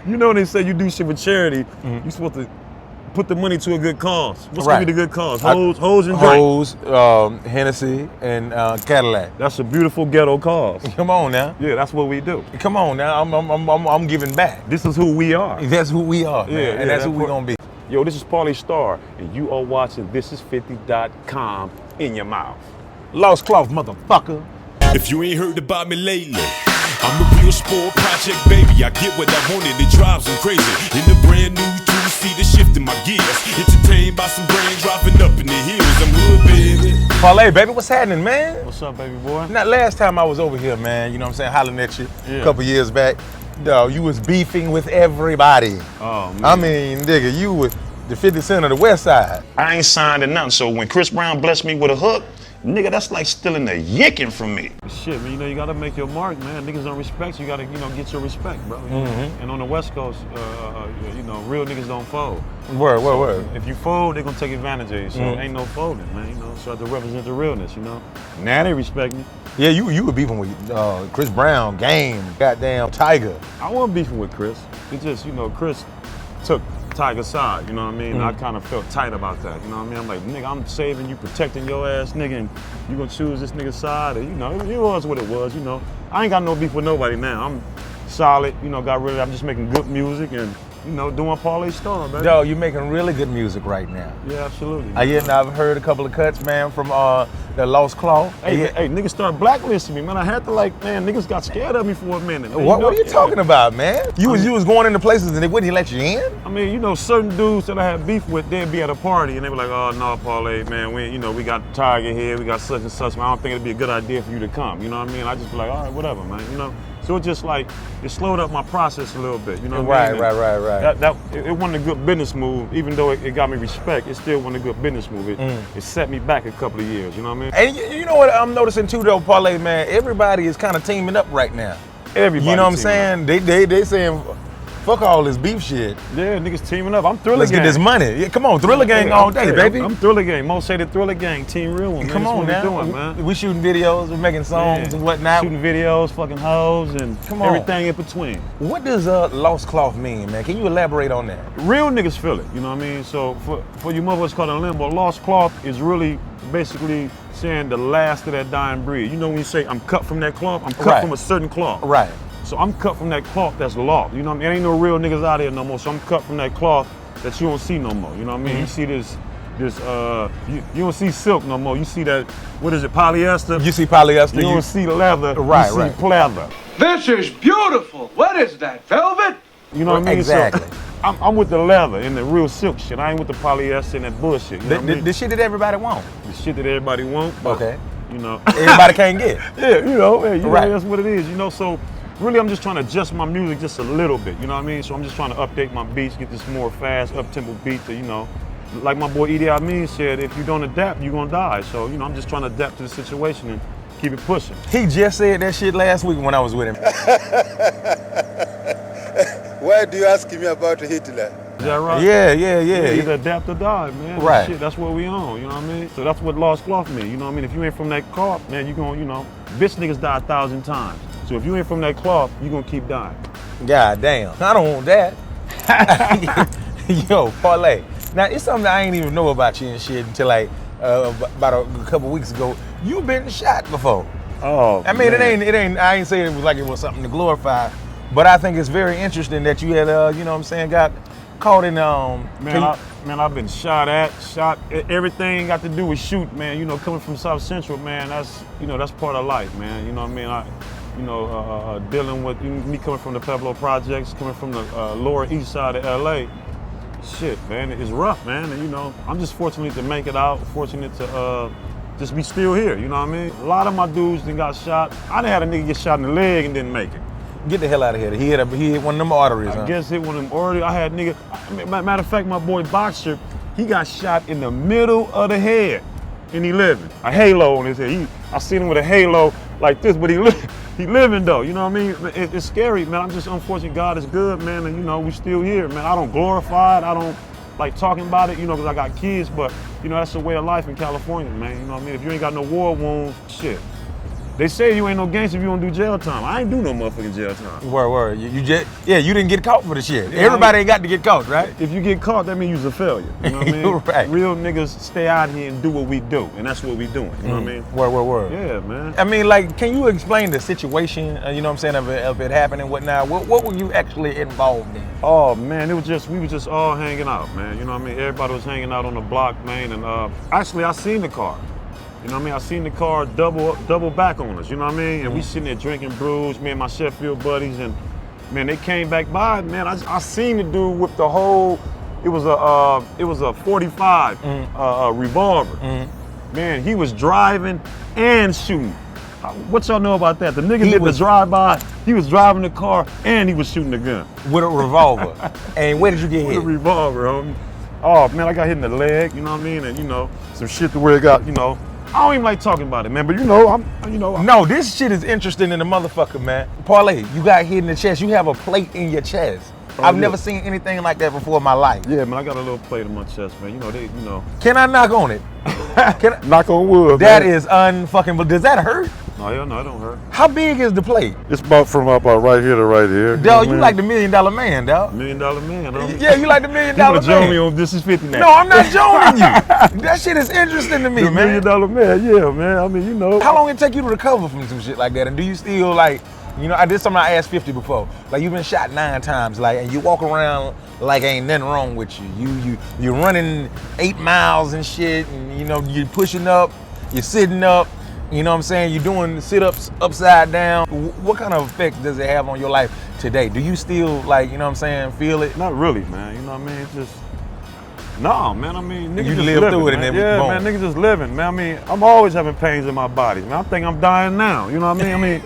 You know they say you do shit for charity, you're supposed to put the money to a good cause. What's gonna be the good cause? Hoes and drink. Hoes, Hennessy, and Cadillac. That's a beautiful ghetto cause. Come on now. Yeah, that's what we do. Come on now. I'm giving back. This is who we are. That's who we are, man. And that's who we gonna be. Yo, this is Parlay Starr, and you are watching Thisis50.com in your mouth. Lost cloth, motherfucker. If you ain't heard about me lately, I'm a real sport project, baby. I get what I wanted, it drives them crazy. In the brand new two-seater, shifting my gears. Entertained by some brains dropping up in the hills. I'm hood, baby. Parlay, baby, what's happening, man? What's up, baby boy? Now, last time I was over here, man, you know what I'm saying, hollering at you a couple years back, dog, you was beefing with everybody. Oh, man. I mean, nigga, you was the 50 Cent of the West Side. I ain't signed to nothing, so when Chris Brown blessed me with a hook, nigga, that's like stealing a yicking from me. Shit, man, you gotta make your mark, man. Niggas don't respect you. You gotta, get your respect, bro. And on the West Coast, real niggas don't fold. Word. If you fold, they gonna take advantage of you. So ain't no folding, man. So I have to represent the realness, Now they respect me. Yeah, you were beefing with Chris Brown, Game, goddamn Tiger. I wasn't beefing with Chris. It's just, Chris took Tiger's side, you know what I mean? I kind of felt tight about that, you know what I mean? I'm like, nigga, I'm saving you, protecting your ass, nigga, and you gonna choose this nigga's side, and it was what it was, I ain't got no beef with nobody now. I'm solid, got rid of it. I'm just making good music and, doing Parlay Starr, man. Yo, you're making really good music right now. Yeah, absolutely. I've heard a couple of cuts, man, from the Lost Claw. Hey, niggas started blacklisting me, man. I had to niggas got scared of me for a minute. Man. What are you talking about, man? You was going into places and they wouldn't let you in? I mean, certain dudes that I had beef with, they'd be at a party and they were like, oh, no, Parlay, man, we got Tiger here, we got such and such, man. I don't think it'd be a good idea for you to come, you know what I mean? I just be like, all right, whatever, man, So it just it slowed up my process a little bit, Right. It wasn't a good business move, even though it got me respect, it still wasn't a good business move. It set me back a couple of years, you know what I mean? And you know what I'm noticing too though, Parlay, man, everybody is kind of teaming up right now. Everybody. You know what I'm saying? They saying, fuck all this beef shit. Yeah, niggas teaming up. I'm Thriller Let's Gang. get this money. Yeah, come on, Thriller Gang all day, baby. I'm Thriller Gang. Most say the Thriller Gang, Team Real One. Come on now. Doing, man. We shooting videos, we're making songs and whatnot. Shooting videos, fucking hoes, and everything in between. What does Lost Cloth mean, man? Can you elaborate on that? Real niggas feel it, you know what I mean? So for you motherfuckers called a limbo, Lost Cloth is really basically saying the last of that dying breed. You know when you say I'm cut from that cloth, I'm cut from a certain cloth. Right. So I'm cut from that cloth that's lost. You know what I mean? There ain't no real niggas out here no more. So I'm cut from that cloth that you don't see no more. You know what I mean? You see this you don't see silk no more. You see that, what is it, polyester? You see polyester. You don't see leather. Right, you see pleather. This is beautiful. What is that, velvet? You know what I mean? Exactly. So, I'm with the leather and the real silk shit. I ain't with the polyester and that bullshit. You know what I mean? The shit that everybody want. The shit that everybody want. Okay. Everybody can't get. Yeah, that's what it is. So really I'm just trying to adjust my music just a little bit, you know what I mean? So I'm just trying to update my beats, get this more fast, up-tempo beat to, like my boy Idi Amin said, if you don't adapt, you're gonna die. So, I'm just trying to adapt to the situation and keep it pushing. He just said that shit last week when I was with him. Why do you ask me about Hitler? Is that right? Yeah. Either adapt or die, man. Right. Shit, that's what we on, you know what I mean? So that's what Lost Cloth mean, you know what I mean? If you ain't from that cloth, man, you gonna, bitch niggas die 1,000 times. So if you ain't from that cloth, you gonna keep dying. God damn. I don't want that. Yo, Parlay. Now, it's something I ain't even know about you and shit until about a couple weeks ago. You been shot before. Oh, I mean, man. it ain't, I ain't saying it was like it was something to glorify, but I think it's very interesting that you had, got caught in, Man, I've been shot, everything got to do with shoot, man. Coming from South Central, man, that's part of life, man. You know what I mean? Dealing with me coming from the Pueblo Projects, coming from the lower east side of LA. Shit, man, it's rough, man. And I'm just fortunate to make it out, fortunate to just be still here, you know what I mean? A lot of my dudes done got shot. I done had a nigga get shot in the leg and didn't make it. Get the hell out of here. He hit one of them arteries, I guess hit one of them arteries. I had matter of fact, my boy Boxer, he got shot in the middle of the head and he living. A halo on his head. I seen him with a halo like this, but he living though, you know what I mean? It's scary, man. I'm just unfortunate. God is good, man, and we still here, man. I don't glorify it. I don't like talking about it, because I got kids, but that's the way of life in California, man. You know what I mean? If you ain't got no war wounds, shit. They say you ain't no gangster if you don't do jail time. I ain't do no motherfucking jail time. Word. You just, you didn't get caught for the shit. Yeah, Everybody ain't got to get caught, right? If you get caught, that means you's a failure. You know what I mean? Right. Real niggas stay out here and do what we do, and that's what we doing. You know what I mean? Word. Yeah, man. I mean, like, can you explain the situation, you know what I'm saying, of it happening and whatnot? What were you actually involved in? Oh man, we were just all hanging out, man. You know what I mean? Everybody was hanging out on the block, man, and actually I seen the car. You know what I mean? I seen the car double back on us, you know what I mean? And we sitting there drinking brews, me and my Sheffield buddies, and man, they came back by, man. I seen the dude with the whole, it was a 45 revolver. Man, he was driving and shooting. What y'all know about that? The nigga did the drive-by, he was driving the car and he was shooting the gun. With a revolver. And where did you get hit? With a revolver, homie. Oh man, I got hit in the leg, you know what I mean? And you know, some shit to where it got, you know, I don't even like talking about it, man, but No, this shit is interesting in the motherfucker, man. Parlay, you got hit in the chest. You have a plate in your chest. I've never seen anything like that before in my life. Yeah, man, I got a little plate in my chest, man. You know. Can I knock on it? Knock on wood, That man. is unfucking, but does that hurt? No, hell no, it don't hurt. How big is the plate? It's about from right here to right here. Dog, you like the $1 Million Man, dog. $1 Million Man, homie. Yeah, you like the $1 Million You join me Man. on Thisis50 now. No, I'm not joining you. That shit is interesting to me, The man. $1 Million Man, yeah, man. I mean, you know. How long it take you to recover from some shit like that? And do you still like, you know, I did something I asked 50 before. Like you've been shot 9 times, like, and you walk around like ain't nothing wrong with you. You're running 8 miles and shit, and you know, you're pushing up, you're sitting up, you know what I'm saying? You're doing sit-ups upside down. What kind of effect does it have on your life today? Do you still, like, you know what I'm saying, feel it? Not really, man. You know what I mean? It's just, no, man. I mean, niggas You just live living, through it man. and then yeah, boom. man. Niggas just living, man. I mean, I'm always having pains in my body, man. I think I'm dying now. You know what I mean?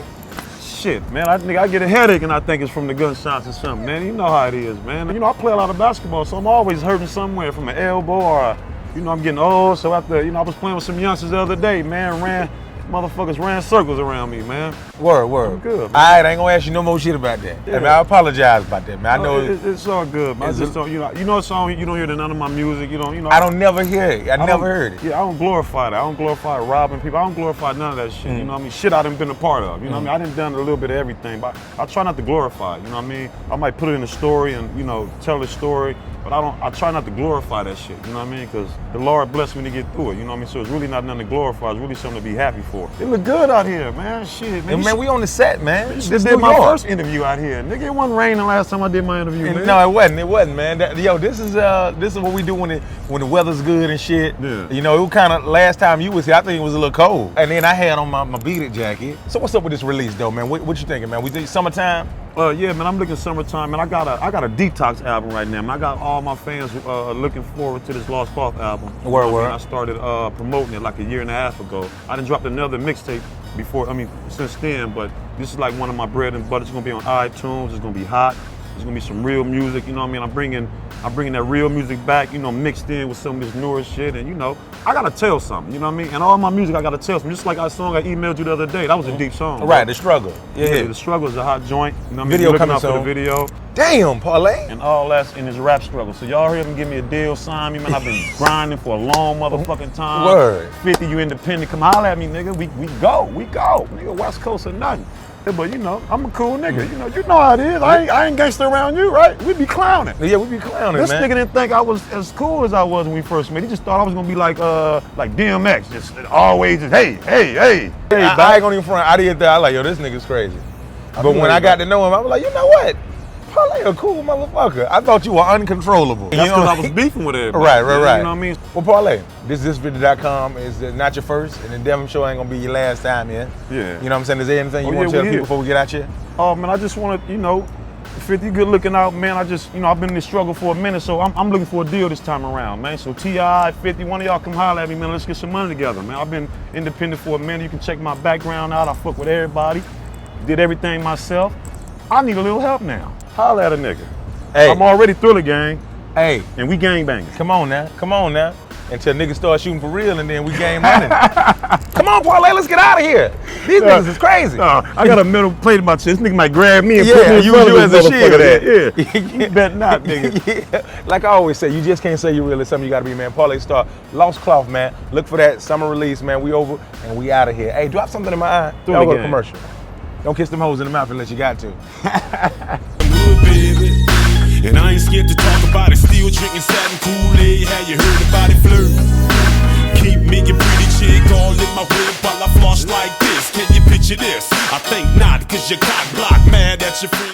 Shit, man. I get a headache and I think it's from the gunshots or something, man. You know how it is, man. You know, I play a lot of basketball, so I'm always hurting somewhere from an elbow or, you know, I'm getting old. So after, you know, I was playing with some youngsters the other day, man. Motherfuckers ran circles around me, man. Word. I'm good, man. All right, I ain't gonna ask you no more shit about that. Yeah. I mean, I apologize about that, man. I know it's all good, man. I just don't, you know, a song you don't hear none of my music. You don't, you know. I don't never hear it. I never heard it. Yeah, I don't glorify that. I don't glorify robbing people. I don't glorify none of that shit. You know what I mean? Shit I done been a part of. You know what I mean? I done done a little bit of everything, but I try not to glorify it. You know what I mean? I might put it in a story and, you know, tell the story, but I try not to glorify that shit. You know what I mean? Because the Lord blessed me to get through it. You know what I mean? So it's really not nothing to glorify. It's really something to be happy for. It look good out here, man. Shit, man. And man, we on the set, man. This This did New my York. first interview out here. Nigga, it wasn't raining last time I did my interview, man. No, it wasn't, man. Yo, this is what we do when the weather's good and shit. Yeah. You know, it was kind of, last time you was here, I think it was a little cold. And then I had on my beaded jacket. So what's up with this release though, man? What you thinking, man? We think summertime? Yeah, man, I'm looking summertime, man. I got a detox album right now, man. I got all my fans looking forward to this Lost Cloth album. Word. I mean, I started promoting it like a year and a half ago. I done dropped another mixtape since then, but this is like one of my bread and butter. It's gonna be on iTunes. It's gonna be hot. There's gonna be some real music. You know what I mean? I'm bringing that real music back. You know, mixed in with some of this newer shit, and you know, I gotta tell something. You know what I mean? And all my music, I gotta tell something. Just like our song I emailed you the other day. That was a deep song. Right, The Struggle. Yeah. The Struggle is a hot joint. You know what I mean? Video You're looking coming out for the soon. video. Damn, Parlay. And all that's in his rap struggle. So y'all heard him give me a deal, sign me, man. I've been grinding for a long motherfucking time. Word. 50, you independent, come holler at me, nigga. We go. Nigga, West Coast or nothing. Yeah, but you know, I'm a cool nigga. You know how it is. I ain't gangster around you, right? We be clowning. Yeah, we be clowning, This man. nigga didn't think I was as cool as I was when we first met. He just thought I was gonna be like DMX, just always just hey. I ain't gonna even front. I did that. I like, yo, this nigga's crazy. But when I got to know him, I was like, you know what? Parlay a cool motherfucker. I thought you were uncontrollable. That's because I was beefing with everybody. Right. You know what I mean? Well, Parlay, Thisis50.com is not your first, and the damn show ain't gonna be your last time here. Yeah. You know what I'm saying? Is there anything you want to tell people before we get out here? Oh man, I just want to, 50 good looking out, man. I just, I've been in this struggle for a minute, so I'm looking for a deal this time around, man. So T.I., 50, one of y'all come holler at me, man. Let's get some money together, man. I've been independent for a minute. You can check my background out. I fuck with everybody. Did everything myself. I need a little help now. Holler at a nigga. Hey. I'm already Thriller gang, Hey, and we gang banging. come on now. Until niggas start shooting for real, and then we game money. Come on, on, Parlay. Let's get out of here. These niggas is crazy. I got a metal plate in my chest. This nigga might grab me and Yeah, put me in use front you of as this a shield. motherfucker. Yeah. You bet not, nigga. Yeah. Like I always say, you just can't say you're real. It's something you gotta be, man. Parlay Starr, Lost Cloth, man. Look for that summer release, man. We over and we out of here. Hey, drop something in my eye. Do it Y'all go to again. commercial. Don't kiss them hoes in the mouth unless you got to. Good, baby. And I ain't scared to talk about it. Still drinking satin Kool-Aid. Have you heard about it, flirt? Keep me your pretty chick all in my whip while I floss like this. Can you picture this? I think not, cause your cock block mad at your friend.